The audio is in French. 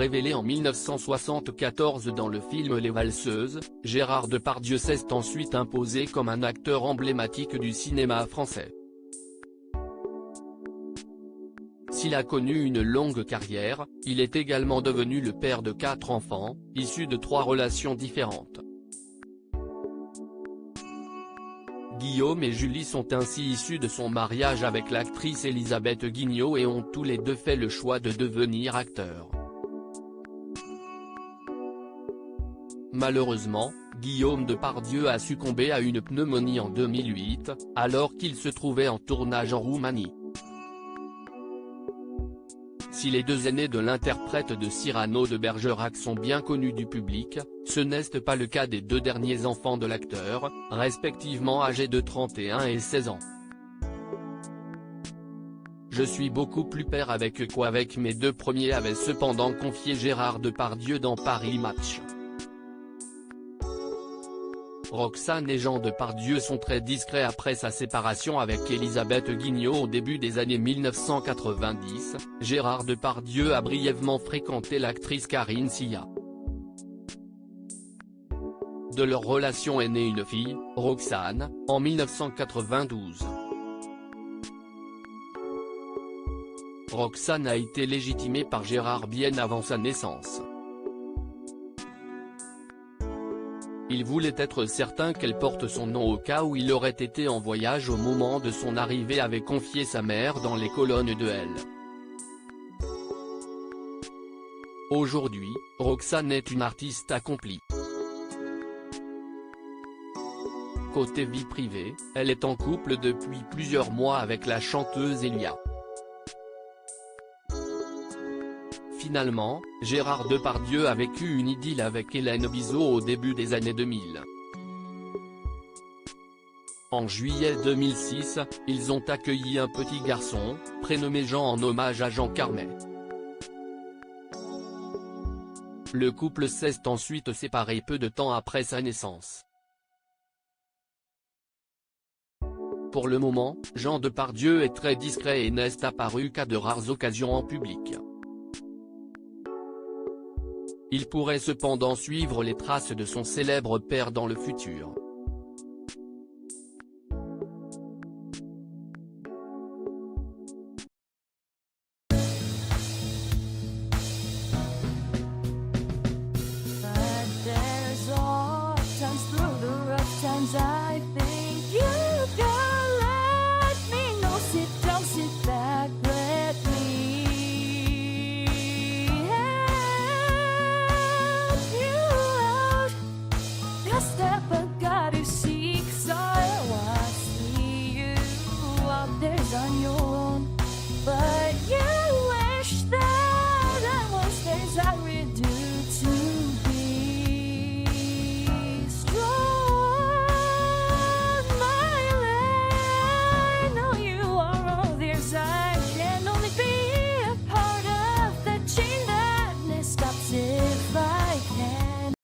Révélé en 1974 dans le film Les Valseuses, Gérard Depardieu s'est ensuite imposé comme un acteur emblématique du cinéma français. S'il a connu une longue carrière, il est également devenu le père de 4 enfants, issus de 3 relations différentes. Guillaume et Julie sont ainsi issus de son mariage avec l'actrice Elisabeth Guignot et ont tous les deux fait le choix de devenir acteurs. Malheureusement, Guillaume Depardieu a succombé à une pneumonie en 2008, alors qu'il se trouvait en tournage en Roumanie. Si les 2 aînés de l'interprète de Cyrano de Bergerac sont bien connus du public, ce n'est pas le cas des 2 derniers enfants de l'acteur, respectivement âgés de 31 et 16 ans. Je suis beaucoup plus père avec qu'avec mes 2 premiers, avait cependant confié Gérard Depardieu dans Paris Match. Roxane et Jean Depardieu sont très discrets après sa séparation avec Elisabeth Guignot au début des années 1990, Gérard Depardieu a brièvement fréquenté l'actrice Karine Sia. De leur relation est née une fille, Roxane, en 1992. Roxane a été légitimée par Gérard bien avant sa naissance. Il voulait être certain qu'elle porte son nom au cas où il aurait été en voyage au moment de son arrivée, avait confié sa mère dans les colonnes de Elle. Aujourd'hui, Roxane est une artiste accomplie. Côté vie privée, elle est en couple depuis plusieurs mois avec la chanteuse Elia. Finalement, Gérard Depardieu a vécu une idylle avec Hélène Bizot au début des années 2000. En juillet 2006, ils ont accueilli un petit garçon, prénommé Jean en hommage à Jean Carmet. Le couple s'est ensuite séparé peu de temps après sa naissance. Pour le moment, Jean Depardieu est très discret et n'est apparu qu'à de rares occasions en public. Il pourrait cependant suivre les traces de son célèbre père dans le futur.